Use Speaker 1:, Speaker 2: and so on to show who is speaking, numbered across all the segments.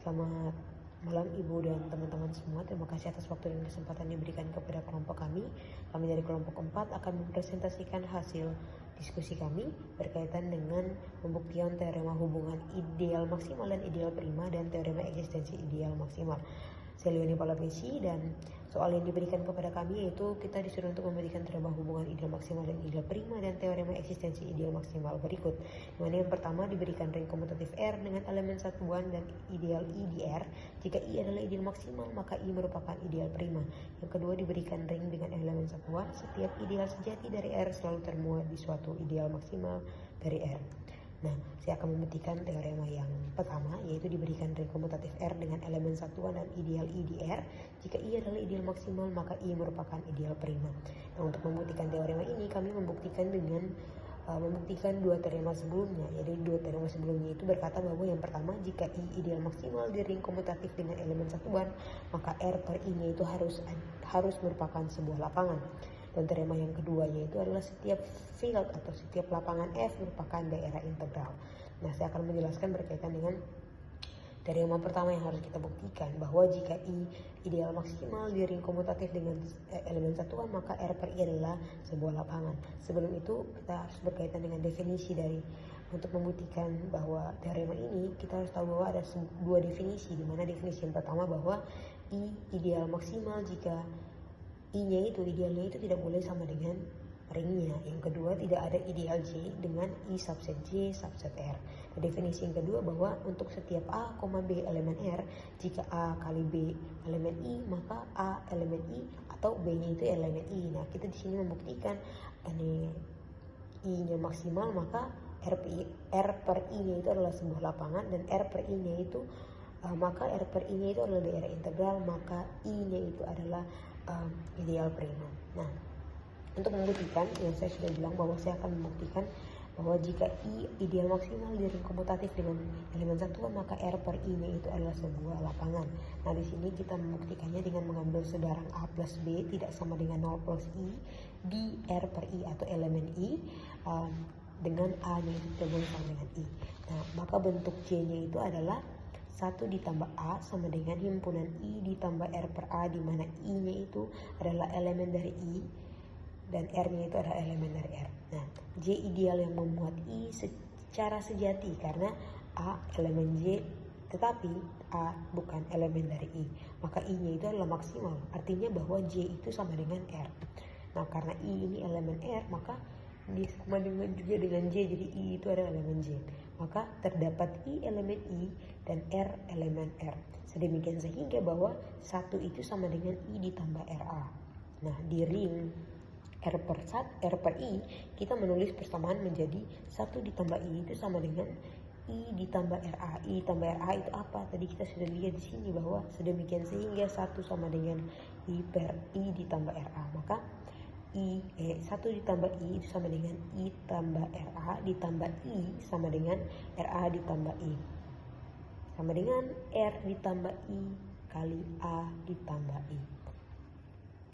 Speaker 1: Selamat malam Ibu dan teman-teman semua. Terima kasih atas waktu dan kesempatan yang diberikan kepada kelompok kami. Kami dari kelompok 4 akan mempresentasikan hasil diskusi kami berkaitan dengan pembuktian teorema hubungan ideal maksimal dan ideal prima dan teorema eksistensi ideal maksimal. Saya Leonie Palapesi, dan soal yang diberikan kepada kami yaitu kita disuruh untuk memberikan teorema hubungan ideal maksimal dan ideal prima dan teorema eksistensi ideal maksimal berikut. Dimana yang pertama diberikan ring komutatif R dengan elemen satuan dan ideal I di R. Jika I adalah ideal maksimal, maka I merupakan ideal prima. Yang kedua diberikan ring dengan elemen satuan. Setiap ideal sejati dari R selalu termuat di suatu ideal maksimal dari R. Nah, saya akan membuktikan teorema yang pertama, yaitu diberikan ring komutatif R dengan elemen satuan dan ideal I di R. Jika I adalah ideal maksimal, maka I merupakan ideal prima. Nah, untuk membuktikan teorema ini, kami membuktikan dengan membuktikan dua teorema sebelumnya. Jadi dua teorema sebelumnya itu berkata bahwa yang pertama, jika I ideal maksimal di ring komutatif dengan elemen satuan, maka R per I-nya itu harus merupakan sebuah lapangan. Dan teorema yang kedua yaitu adalah setiap field atau setiap lapangan F merupakan daerah integral. Nah, saya akan menjelaskan berkaitan dengan teorema pertama yang harus kita buktikan, bahwa jika I ideal maksimal di ring komutatif dengan elemen satuan, maka R per I adalah sebuah lapangan. Sebelum itu kita harus berkaitan dengan definisi dari untuk membuktikan bahwa teorema ini, kita harus tahu bahwa ada dua definisi, di mana definisi yang pertama bahwa I ideal maksimal jika I-nya itu, idealnya itu tidak boleh sama dengan ringnya. Yang kedua, tidak ada ideal J dengan I subset J subset R. Nah, definisi yang kedua bahwa untuk setiap A, B elemen R, jika A kali B elemen I, maka A elemen I atau B-nya itu elemen I. Nah, kita di sini membuktikan ini I-nya maksimal, maka R per I-nya itu adalah sebuah lapangan, dan R per I-nya itu maka R per I-nya itu adalah daerah integral, maka I-nya itu adalah ideal prima. Nah, untuk membuktikan yang saya sudah bilang bahwa saya akan membuktikan bahwa jika I ideal maksimal di ring komutatif dengan elemen satuan, maka R per I-nya itu adalah sebuah lapangan. Nah, di sini kita membuktikannya dengan mengambil sebarang A plus B tidak sama dengan 0 plus I di R per I atau elemen I dengan A-nya itu tidak boleh sama dengan I. Nah, maka bentuk J-nya itu adalah 1 ditambah A sama dengan himpunan I ditambah R per A, di mana I-nya itu adalah elemen dari I dan R-nya itu adalah elemen dari R. Nah, J ideal yang memuat I secara sejati karena A elemen J, tetapi A bukan elemen dari I. Maka I-nya itu adalah maksimal, artinya bahwa J itu sama dengan R. Nah, karena I ini elemen R, maka sama dengan juga dengan J, jadi I itu adalah elemen J. Maka terdapat I elemen I dan R elemen R. Sedemikian sehingga bahwa 1 itu sama dengan I ditambah RA. Nah, di ring R per I, kita menulis persamaan menjadi 1 ditambah I itu sama dengan I ditambah RA. I ditambah RA itu apa? Tadi kita sudah lihat di sini bahwa sedemikian sehingga 1 sama dengan I per I ditambah RA. Maka 1 ditambah I itu sama dengan I tambah RA ditambah I sama dengan RA ditambah I. Sama dengan R ditambah I kali A ditambah I.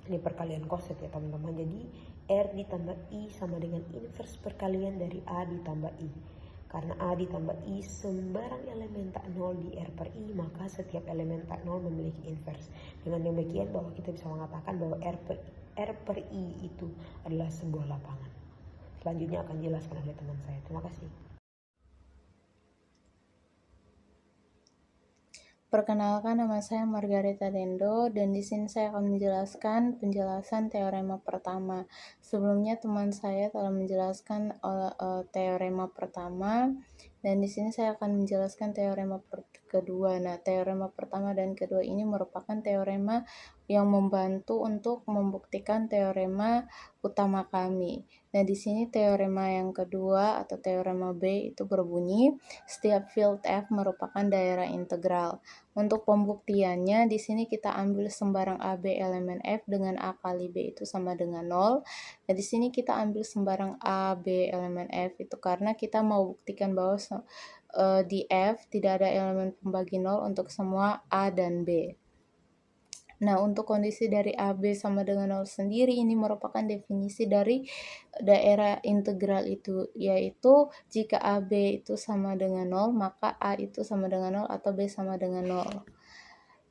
Speaker 1: Ini perkalian koset ya teman-teman. Jadi R ditambah I sama dengan inverse perkalian dari A ditambah I. Karena A ditambah I sembarang elemen tak nol di R per I, maka setiap elemen tak nol memiliki inverse. Dengan demikian bahwa kita bisa mengatakan bahwa R per I itu adalah sebuah lapangan. Selanjutnya akan dijelaskan oleh teman saya. Terima kasih.
Speaker 2: Perkenalkan, nama saya Margareta Dendo, dan di sini saya akan menjelaskan penjelasan teorema pertama. Sebelumnya teman saya telah menjelaskan teorema pertama, dan di sini saya akan menjelaskan teorema kedua. Nah, teorema pertama dan kedua ini merupakan teorema yang membantu untuk membuktikan teorema utama kami. Nah, di sini teorema yang kedua atau teorema B itu berbunyi, setiap field F merupakan daerah integral. Untuk pembuktiannya, di sini kita ambil sembarang AB elemen F dengan A kali B itu sama dengan 0. Nah, di sini kita ambil sembarang AB elemen F itu karena kita mau buktikan bahwa di F tidak ada elemen pembagi 0 untuk semua A dan B. Nah, untuk kondisi dari AB sama dengan 0 sendiri ini merupakan definisi dari daerah integral itu, yaitu jika AB itu sama dengan 0, maka A itu sama dengan 0 atau B sama dengan 0.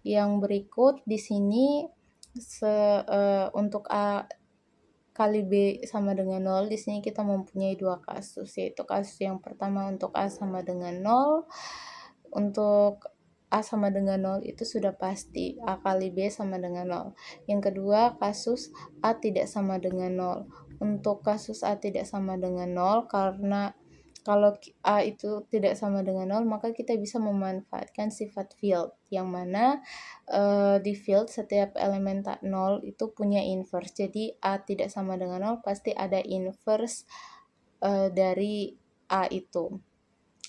Speaker 2: Yang berikut di sini untuk A kali B sama dengan 0, di sini kita mempunyai dua kasus, yaitu kasus yang pertama untuk A sama dengan 0. Untuk A sama dengan 0 itu sudah pasti A kali B sama dengan 0. Yang kedua, kasus A tidak sama dengan 0. Untuk kasus A tidak sama dengan 0, karena kalau A itu tidak sama dengan 0, maka kita bisa memanfaatkan sifat field, yang mana di field setiap elemen 0 itu punya inverse. Jadi A tidak sama dengan 0 pasti ada inverse dari A itu.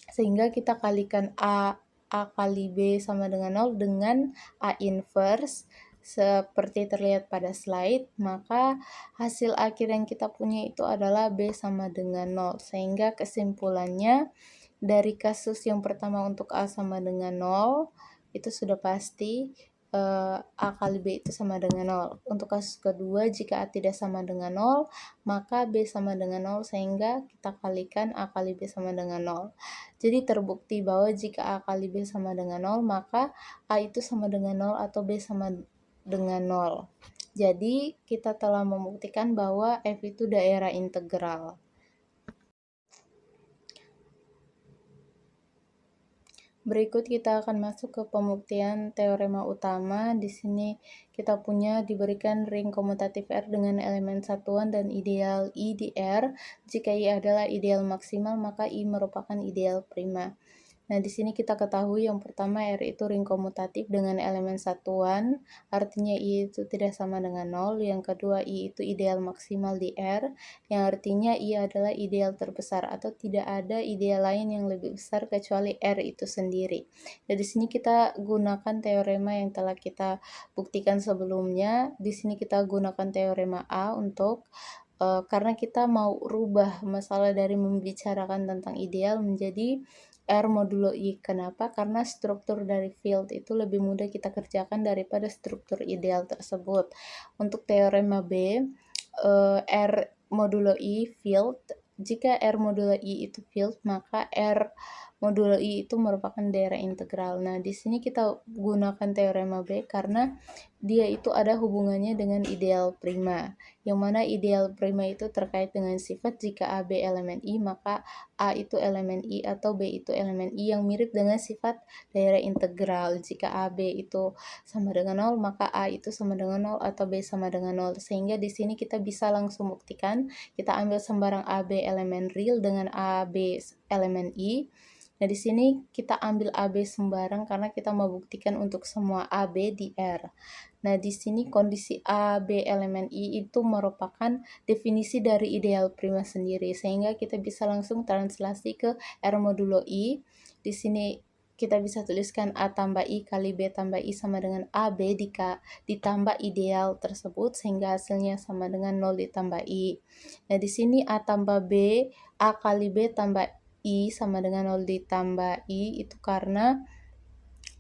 Speaker 2: Sehingga kita kalikan A kali B sama dengan 0 dengan A inverse seperti terlihat pada slide, maka hasil akhir yang kita punya itu adalah B sama dengan 0. Sehingga kesimpulannya dari kasus yang pertama untuk A sama dengan 0, itu sudah pasti A kali B itu sama dengan 0. Untuk kasus kedua, jika A tidak sama dengan 0, maka B sama dengan 0, sehingga kita kalikan A kali B sama dengan 0. Jadi terbukti bahwa jika A kali B sama dengan 0, maka A itu sama dengan 0 atau B sama dengan 0. Jadi kita telah membuktikan bahwa F itu daerah integral. Berikut kita akan masuk ke pembuktian teorema utama. Di sini kita punya diberikan ring komutatif R dengan elemen satuan dan ideal I di R. Jika I adalah ideal maksimal, maka I merupakan ideal prima. Nah, di sini kita ketahui yang pertama R itu ring komutatif dengan elemen satuan, artinya I itu tidak sama dengan 0. Yang kedua, I itu ideal maksimal di R, yang artinya I adalah ideal terbesar atau tidak ada ideal lain yang lebih besar kecuali R itu sendiri. Nah, di sini kita gunakan teorema yang telah kita buktikan sebelumnya. Di sini kita gunakan teorema A untuk karena kita mau rubah masalah dari membicarakan tentang ideal menjadi R modulo I. Kenapa? Karena struktur dari field itu lebih mudah kita kerjakan daripada struktur ideal tersebut. Untuk teorema B, R modulo I field, jika R modulo I itu field, maka R modulo I itu merupakan daerah integral. Nah, di sini kita gunakan teorema B karena dia itu ada hubungannya dengan ideal prima, yang mana ideal prima itu terkait dengan sifat jika A, B elemen I, maka A itu elemen I atau B itu elemen I yang mirip dengan sifat daerah integral. Jika A, B itu sama dengan 0, maka A itu sama dengan 0 atau B sama dengan 0. Sehingga di sini kita bisa langsung buktikan, kita ambil sembarang A, B elemen real dengan A, B elemen I. Nah, di sini kita ambil AB sembarang karena kita mau buktikan untuk semua AB di R. Nah, di sini kondisi AB elemen I itu merupakan definisi dari ideal prima sendiri, sehingga kita bisa langsung translasi ke R modulo I. Di sini kita bisa tuliskan A tambah I kali B tambah I sama dengan AB ditambah ideal tersebut, sehingga hasilnya sama dengan 0 ditambah I. Nah, di sini A tambah B, A kali B tambah I sama dengan 0 ditambah I, itu karena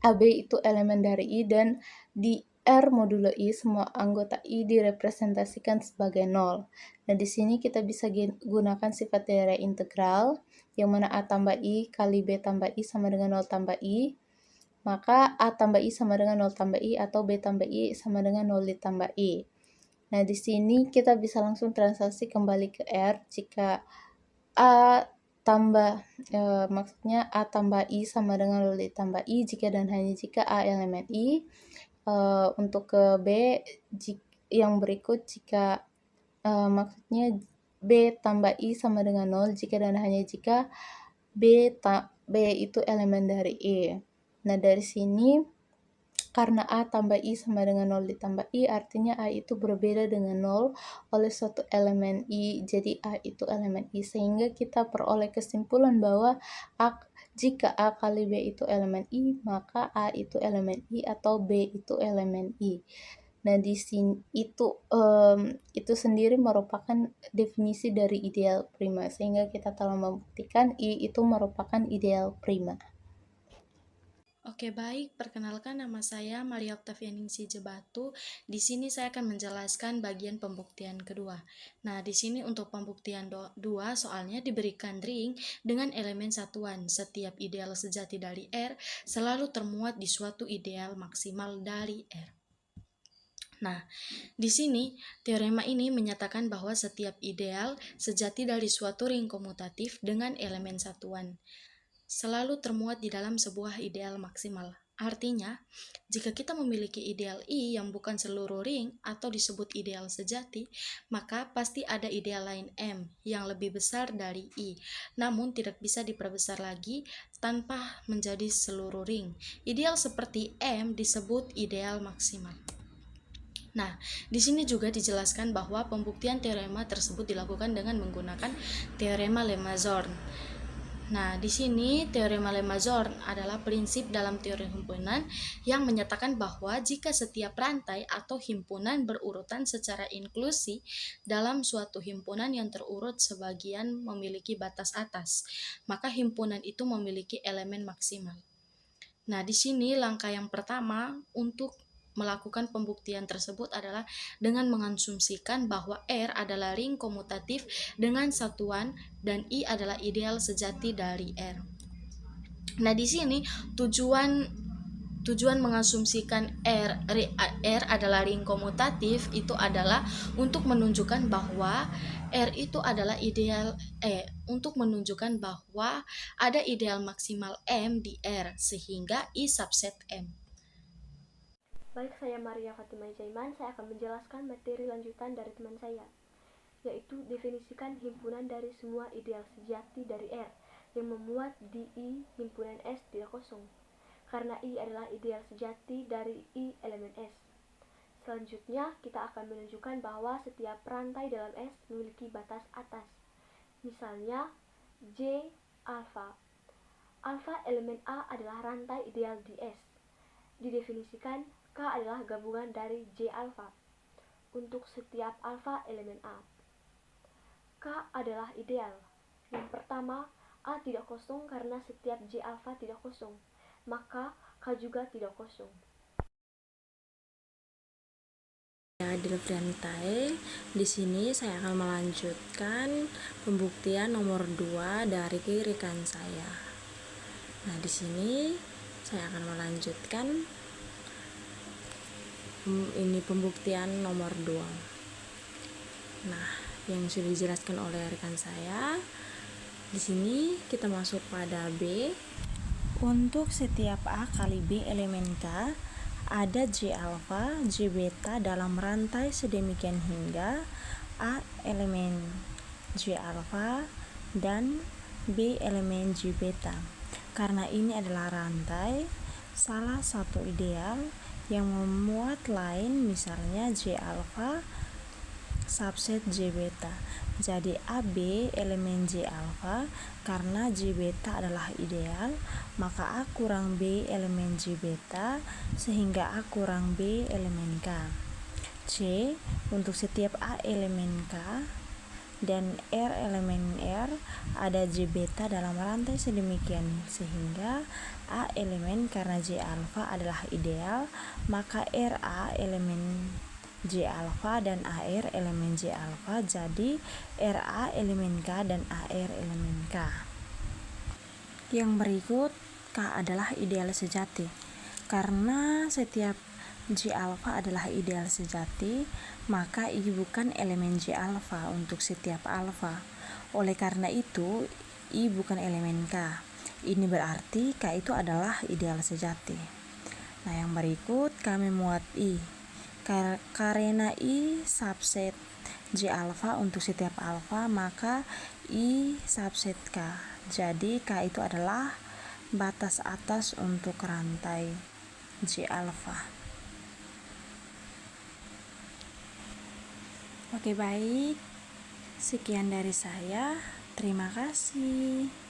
Speaker 2: AB itu elemen dari I dan di R modulo I semua anggota I direpresentasikan sebagai 0. Nah, di sini kita bisa gunakan sifat daerah integral, yang mana A tambah I kali B tambah I sama dengan 0 tambah I. Maka A tambah I sama dengan 0 tambah I atau B tambah I sama dengan 0 ditambah I. Nah, di sini kita bisa langsung translasi kembali ke R jika A tambah maksudnya A tambah I sama dengan 0 ditambah I jika dan hanya jika A elemen I. Untuk ke B yang berikut jika maksudnya B tambah I sama dengan 0 jika dan hanya jika B itu elemen dari E. Nah, dari sini karena A tambah I sama dengan 0 ditambah I, artinya A itu berbeda dengan 0 oleh suatu elemen I, jadi A itu elemen I. Sehingga kita peroleh kesimpulan bahwa jika A kali B itu elemen I, maka A itu elemen I atau B itu elemen I. Nah, di sini itu sendiri merupakan definisi dari ideal prima, sehingga kita telah membuktikan I itu merupakan ideal prima.
Speaker 3: Oke, baik. Perkenalkan, nama saya Maria Oktavianingsih Jebatu. Di sini saya akan menjelaskan bagian pembuktian kedua. Nah, di sini untuk pembuktian dua, soalnya diberikan ring dengan elemen satuan. Setiap ideal sejati dari R selalu termuat di suatu ideal maksimal dari R. Nah, di sini teorema ini menyatakan bahwa setiap ideal sejati dari suatu ring komutatif dengan elemen satuan selalu termuat di dalam sebuah ideal maksimal. Artinya, jika kita memiliki ideal I yang bukan seluruh ring atau disebut ideal sejati, maka pasti ada ideal lain M yang lebih besar dari I, namun tidak bisa diperbesar lagi tanpa menjadi seluruh ring. Ideal seperti M disebut ideal maksimal. Nah, di sini juga dijelaskan bahwa pembuktian teorema tersebut dilakukan dengan menggunakan teorema Lemma-Zorn. Nah, di sini teorema Lemma-Zorn adalah prinsip dalam teori himpunan yang menyatakan bahwa jika setiap rantai atau himpunan berurutan secara inklusi dalam suatu himpunan yang terurut sebagian memiliki batas atas, maka himpunan itu memiliki elemen maksimal. Nah, di sini langkah yang pertama untuk melakukan pembuktian tersebut adalah dengan mengasumsikan bahwa R adalah ring komutatif dengan satuan dan I adalah ideal sejati dari R. Nah, di sini tujuan mengasumsikan R adalah ring komutatif itu adalah untuk menunjukkan bahwa R itu adalah untuk menunjukkan bahwa ada ideal maksimal M di R sehingga I subset M.
Speaker 4: Baik, saya Maria Fatimah Jaiman. Saya akan menjelaskan materi lanjutan dari teman saya, yaitu definisikan himpunan dari semua ideal sejati dari R yang memuat di I himpunan S tidak kosong, karena I adalah ideal sejati dari I elemen S. Selanjutnya, kita akan menunjukkan bahwa setiap rantai dalam S memiliki batas atas. Misalnya, J alpha. Alpha elemen A adalah rantai ideal di S. Didefinisikan K adalah gabungan dari J alpha untuk setiap alpha elemen A. K adalah ideal. Yang pertama, A tidak kosong karena setiap J alpha tidak kosong, maka K juga tidak kosong.
Speaker 3: Delfrianitae. Di sini saya akan melanjutkan pembuktian nomor 2 dari rekan saya. Nah, di sini saya akan melanjutkan ini pembuktian nomor 2. Nah, yang sudah dijelaskan oleh rekan saya. Di sini kita masuk pada B. Untuk setiap A kali B elemen K, ada J alpha, J beta dalam rantai sedemikian hingga A elemen J alpha dan B elemen J beta. Karena ini adalah rantai, salah satu ideal yang memuat lain, misalnya J alpha subset J beta. Jadi AB elemen J alpha, karena J beta adalah ideal, maka A kurang B elemen J beta sehingga A kurang B elemen K. C, untuk setiap A elemen K dan R elemen R ada J beta dalam rantai sedemikian sehingga A elemen karena J alpha adalah ideal, maka RA elemen J alpha dan AR elemen J alpha, jadi RA elemen K dan AR elemen K. Yang berikut, K adalah ideal sejati. Karena setiap J alpha adalah ideal sejati, maka I bukan elemen J alpha untuk setiap alpha. Oleh karena itu, I bukan elemen K. Ini berarti K itu adalah ideal sejati. Nah, yang berikut kami muat I. Karena I subset J alpha untuk setiap alpha, maka I subset K. Jadi K itu adalah batas atas untuk rantai J alpha. Oke, baik. Sekian dari saya. Terima kasih.